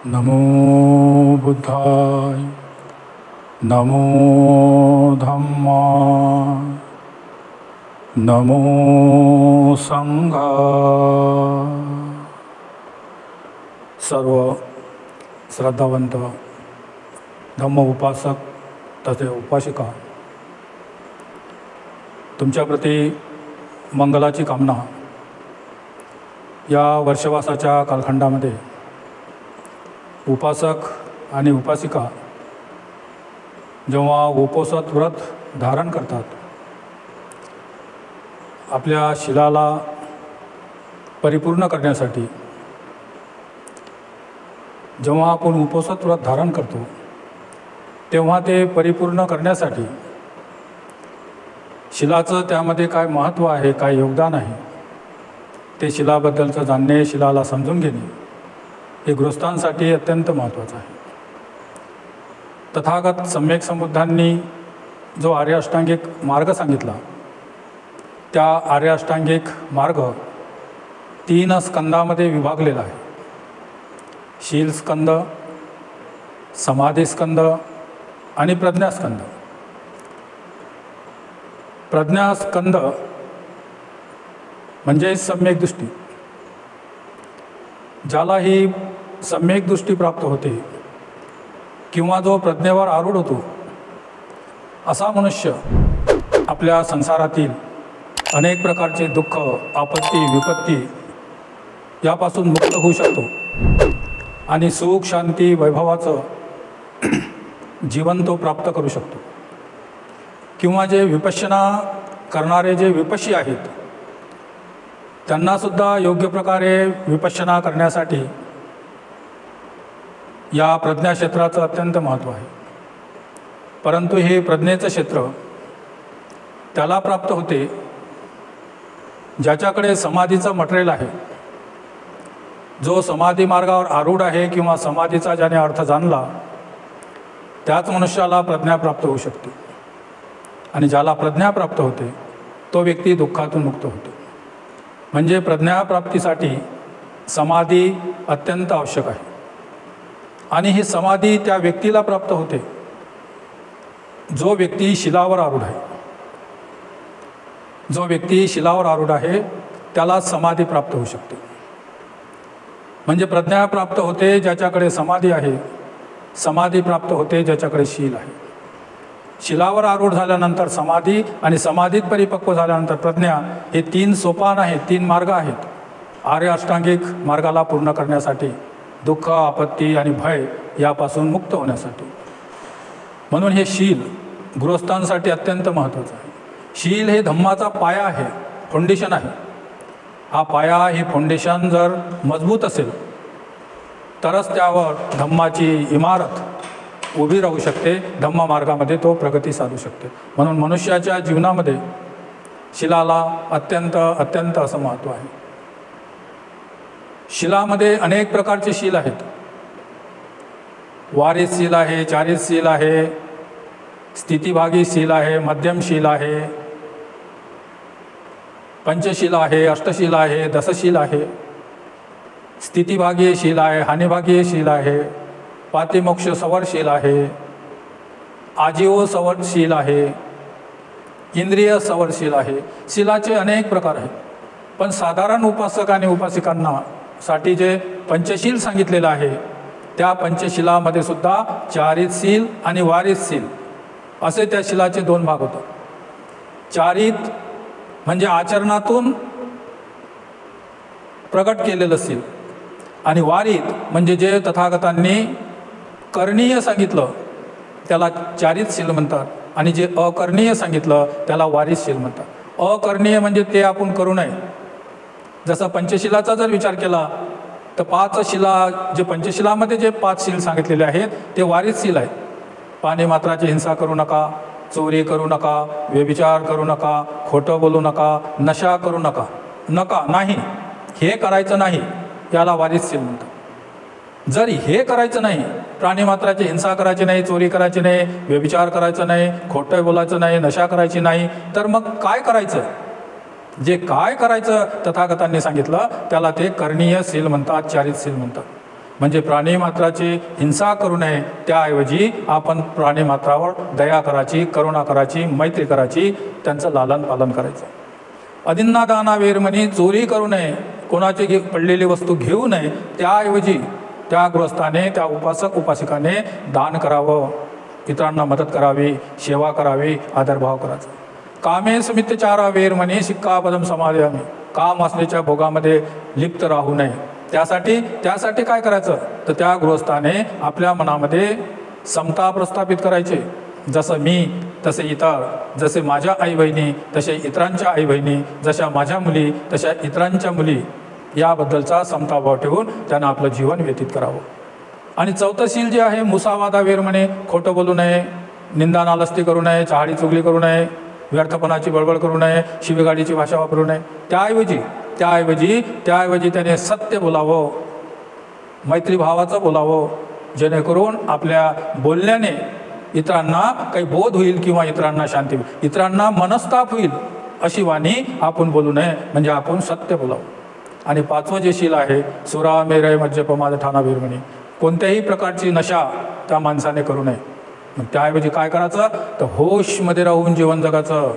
नमो बुद्धाय, नमो धम्माय, नमो संघाय। सर्व श्रद्धावंत धम्म उपासक तसे उपासिका, तुमच्याप्रती मंगलाची कामना। या वर्षवासाच्या कालखंडामध्ये उपासक आणि उपासिका जेव्हा उपोषित व्रत धारण करतात, आपल्या शिलाला परिपूर्ण करण्यासाठी जेव्हा आपण उपोषित व्रत धारण करतो, तेव्हा ते परिपूर्ण करण्यासाठी शिलाचं त्यामध्ये काय महत्त्व आहे, काय योगदान आहे, ते शिलाबद्दलचं जाणणे, शिलाला समजून घेणे हे गृहस्थांसाठी अत्यंत महत्त्वाचं आहे। तथागत सम्यक संबुद्धांनी जो आर्य अष्टांगिक मार्ग सांगितला, त्या आर्य अष्टांगिक मार्ग 3 स्कंदामध्ये विभागलेला आहे। शील स्कंद, समाधी स्कंद आणि प्रज्ञास्कंद। प्रज्ञास्कंद म्हणजे सम्यक दृष्टी। ज्याला ही सम्यक दृष्टी प्राप्त होते किंवा जो प्रज्ञेवर आरूढ होतो, असा मनुष्य आपल्या संसारातील अनेक प्रकारचे दुःख, आपत्ती, विपत्ती यापासून मुक्त होऊ शकतो आणि सुख, शांती, वैभवाचं जीवन तो प्राप्त करू शकतो। किंवा जे विपश्यना करणारे जे विपश्यी आहेत, त्यांनासुद्धा योग्य प्रकारे विपश्यना करण्यासाठी या प्रज्ञाक्षेत्राचं अत्यंत महत्त्व आहे। परंतु हे प्रज्ञेचं क्षेत्र त्याला प्राप्त होते ज्याच्याकडे समाधीचं मटेरियल आहे, जो समाधी मार्गावर आरूढ आहे किंवा समाधीचा ज्याने अर्थ जाणला, त्याच मनुष्याला प्रज्ञा प्राप्त होऊ शकते। आणि ज्याला प्रज्ञा प्राप्त होते तो व्यक्ती दुःखातून मुक्त होतो। म्हणजे प्रज्ञाप्राप्तीसाठी समाधी अत्यंत आवश्यक आहे। आणि ही समाधी त्या व्यक्तीला प्राप्त होते जो व्यक्ती शिलावर आरूढ आहे। जो व्यक्ती शिलावर आरूढ आहे त्याला समाधी प्राप्त होऊ शकते। म्हणजे प्रज्ञा प्राप्त होते ज्याच्याकडे समाधी आहे, समाधी प्राप्त होते ज्याच्याकडे शील आहे। शिलावर आरूढ झाल्यानंतर समाधी आणि समाधीत परिपक्व झाल्यानंतर प्रज्ञा, हे 3 सोपान आहेत, 3 मार्ग आहेत आर्य अष्टांगिक मार्गाला पूर्ण करण्यासाठी, दुःख, आपत्ती आणि भय यापासून मुक्त होण्यासाठी। म्हणून हे शील गृहस्थांसाठी अत्यंत महत्त्वाचं आहे। शील हे धम्माचा पाया आहे, फाउंडेशन आहे। हा पाया, ही फाउंडेशन जर मजबूत असेल तरच त्यावर धम्माची इमारत उभी राहू शकते, धम्म मार्गामध्ये तो प्रगती साधू शकते। म्हणून मनुष्याच्या जीवनामध्ये शिलाला अत्यंत असं महत्त्व आहे। शिलामध्ये अनेक प्रकारचे शील आहेत। वारिस शील आहे, चारिस शील आहे, स्थितिभागी शील आहे, मध्यम शील आहे, पंचशील आहे, अष्टशील आहे, दशशील आहे, स्थितिभागी शील आहे, हानिभागी शील आहे, पातिमोक्ष सवरशील आहे, आजीव सवरशील आहे, इंद्रिय सवरशील आहे। शिलाचे अनेक प्रकार आहेत, पण साधारण उपासक आणि उपासिकांना साठी जे पंचशील सांगितलेलं आहे, त्या पंचशिलामध्ये सुद्धा चारित शील आणि वारित शील असे त्या शिलाचे 2 भाग होतात। चारित म्हणजे आचरणातून प्रगट केलेलं शील, आणि वारित म्हणजे जे तथागतांनी करणीय सांगितलं त्याला चारित शील म्हणतात, आणि जे अकरणीय सांगितलं त्याला वारित शील म्हणतात। अकरणीय म्हणजे ते आपण करू नये। जसं पंचशिलाचा जर विचार केला तर 5 शिला, जे पंचशिलामध्ये जे 5 शील सांगितलेले आहेत ते वारित शील आहेत। पाणी मात्राची हिंसा करू नका, चोरी करू नका, व्यभिचार करू नका, खोटं बोलू नका, नशा करू नका, नाही, हे करायचं नाही, याला वारित शील म्हणतात। जर हे करायचं नाही, प्राणीमात्राची हिंसा करायची नाही, चोरी करायची नाही, व्यभिचार करायचं नाही, खोटं बोलायचं नाही, नशा करायची नाही, तर मग काय करायचं? जे काय करायचं तथागतांनी सांगितलं त्याला ते करणीय शील म्हणतात, चारित शील म्हणतात। म्हणजे प्राणीमात्राची हिंसा करू नये, त्याऐवजी आपण प्राणीमात्रावर दया करायची, करुणा करायची, मैत्री करायची, त्यांचं लालन पालन करायचं. अदिन्ना दाना वेरमणी, चोरी करू नये, कोणाची पडलेली वस्तू घेऊ नये, त्याऐवजी त्या गृहस्थाने, त्या उपासक उपासिकाने दान करावं, इतरांना मदत करावी, सेवा करावी, आदरभाव करायचा. कामे समित्यचारा वेरमणी सिक्कापदम समादयामि, काम असण्याच्या भोगामध्ये लिप्त राहू नये. त्यासाठी काय करायचं, तर त्या गृहस्थाने आपल्या मनामध्ये समता प्रस्थापित करायचे. जसं मी तसे इतर, जसे माझ्या आई बहिणी तसे इतरांच्या आई बहिणी, जशा माझ्या मुली तशा इतरांच्या मुली, याबद्दलचा समताभाव ठेवून त्यानं आपलं जीवन व्यतीत करावं. आणि चौथं शील जे आहे मुसावादा वेरमणे, खोटं बोलू नये, निंदा नालस्ती करू नये, चहाडी चुगली करू नये, व्यर्थपणाची बळबळ करू नये, शिवीगाडीची भाषा वापरू नये. त्याऐवजी त्याने सत्य बोलावं, मैत्रीभावाचं बोलावं, जेणेकरून आपल्या बोलण्याने इतरांना काही बोध होईल किंवा इतरांना शांती होईल, इतरांना मनस्ताप होईल अशी वाणी आपण बोलू नये, म्हणजे आपण सत्य बोलावं. आणि पाचवं जे शील आहे सुरा मेरय मज्जपमाद ठाणा वेरमणी, कोणत्याही प्रकारची नशा त्या माणसाने करू नये. मग त्याऐवजी काय करायचं, तर होशमध्ये राहून जीवन जगाचं.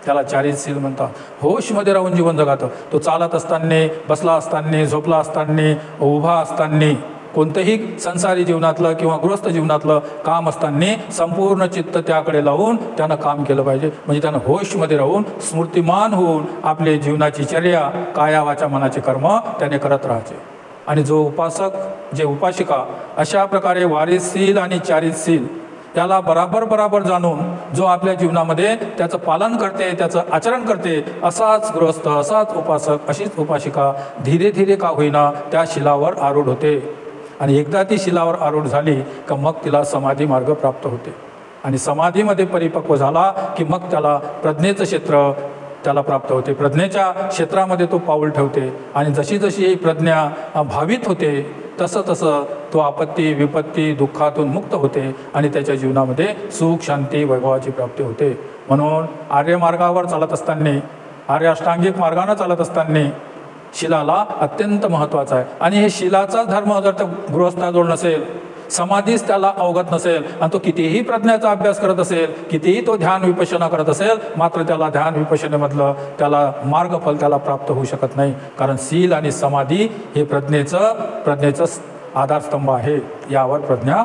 त्याला चारित शील म्हणतात. होशमध्ये राहून जीवन जगातं. तो चालत असताना, बसला असताना, झोपला असताना, उभा असताना, कोणतंही संसारी जीवनातलं किंवा गृहस्थ जीवनातलं काम असताना संपूर्ण चित्त त्याकडे लावून त्यानं काम केलं पाहिजे. म्हणजे त्यानं होशमध्ये राहून स्मृतिमान होऊन आपले जीवनाची चर्या, काया वाचा मनाचे कर्म त्याने करत राहायचे. आणि जो उपासक, जे उपासिका अशा प्रकारे वारिसशील आणि चारित्शील याला बराबर जाणून जो आपल्या जीवनामध्ये त्याचं पालन करते, त्याचं आचरण करते, असाच गृहस्थ, असाच उपासक, अशीच उपासिका धीरे धीरे का होईना त्या शिलावर आरूढ होते. आणि एकदा ती शिलावर आरूढ झाली का मग तिला समाधी मार्ग प्राप्त होते. आणि समाधीमध्ये परिपक्व झाला की मग त्याला प्रज्ञेचं क्षेत्र त्याला प्राप्त होते. प्रज्ञेच्या क्षेत्रामध्ये तो पाऊल ठेवते. आणि जशी जशी ही प्रज्ञा भावित होते तसं तो आपत्ती विपत्ती दुःखातून मुक्त होते आणि त्याच्या जीवनामध्ये सुख शांती वैभवाची प्राप्ती होते. म्हणून आर्य मार्गावर चालत असताना, आर्य अष्टांगिक मार्गाने चालत असताना शिलाला अत्यंत महत्त्वाचा आहे. आणि हे शिलाचा धर्म जर त्या गृहस्थाजवळ नसेल, समाधीच त्याला अवगत नसेल आणि तो कितीही प्रज्ञाचा अभ्यास करत असेल, कितीही तो ध्यान विपश्यना करत असेल, मात्र त्याला ध्यान विपश्यनेमधलं त्याला मार्गफल त्याला प्राप्त होऊ शकत नाही. कारण शील आणि समाधी हे प्रज्ञेचं आधारस्तंभ आहे. यावर प्रज्ञा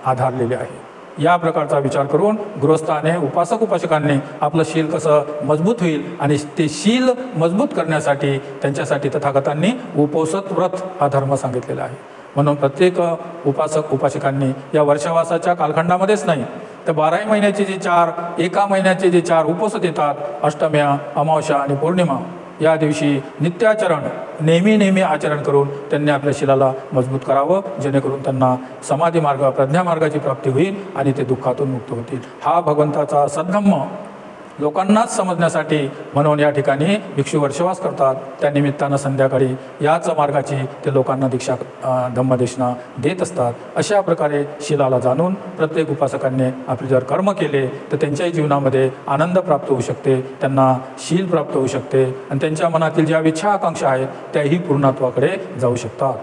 आधारलेली आहे. या प्रकारचा विचार करून गृहस्थाने, उपासक उपासकांनी आपलं शील कसं मजबूत होईल आणि ते शील मजबूत करण्यासाठी त्यांच्यासाठी तथागतांनी उपोषित व्रत हा धर्म सांगितलेला आहे. म्हणून प्रत्येक उपासक उपासिकांनी या वर्षवासाच्या कालखंडामध्येच नाही तर 12 महिन्याचे जे 4, एका महिन्याचे जे 4 उपोषित येतात, अष्टम्या, अमावस्या आणि पौर्णिमा, या दिवशी नित्याचरण नेहमी आचरण करून त्यांनी आपल्या शिलाला मजबूत करावं, जेणेकरून त्यांना समाधी मार्ग, प्रज्ञा मार्गाची प्राप्ती होईल आणि ते दुःखातून मुक्त होतील. हा भगवंताचा सद्धम्म लोकांनाच समजण्यासाठी म्हणून या ठिकाणी भिक्षू वर्षवास करतात. त्या निमित्तानं संध्याकाळी याच मार्गाची ते लोकांना दीक्षा, धम्मदेशना देत असतात. अशा प्रकारे शिलाला जाणून प्रत्येक उपासकांनी आपले जर कर्म केले तर त्यांच्याही जीवनामध्ये आनंद प्राप्त होऊ शकते, त्यांना शील प्राप्त होऊ शकते आणि त्यांच्या मनातील ज्या इच्छा आकांक्षा आहेत त्याही पूर्णत्वाकडे जाऊ शकतात.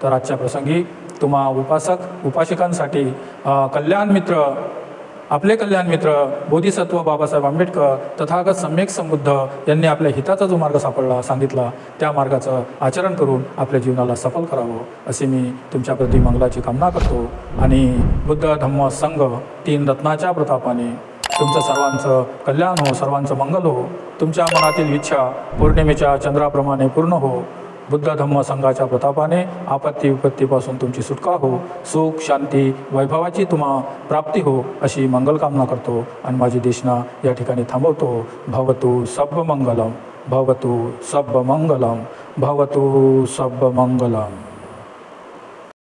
तर आजच्या प्रसंगी तुम्हा उपासक उपासिकांसाठी कल्याण मित्र, आपले कल्याण मित्र बोधिसत्व बाबासाहेब आंबेडकर तथागत सम्यक संबुद्ध यांनी आपल्या हिताचा जो मार्ग सांगितला त्या मार्गाचं आचरण करून आपल्या जीवनाला सफल करावं असे मी तुमच्याप्रती मंगलाची कामना करतो. आणि बुद्ध धम्म संघ 3 रत्नाच्या प्रतापाने तुमचं सर्वांचं कल्याण हो, सर्वांचं मंगल हो, तुमच्या मनातील इच्छा पौर्णिमेच्या चंद्राप्रमाणे पूर्ण हो, बुद्ध धम्म संघाच्या प्रतापाने आपत्ती विपत्तीपासून तुमची सुटका हो, सुख शांती वैभवाची तुम्हा प्राप्ती हो अशी मंगलकामना करतो आणि माझी देशना या ठिकाणी थांबवतो. भवतु सब्ब मंगलम, भवतु सब्ब मंगलम, भवतु सब्ब मंगलम.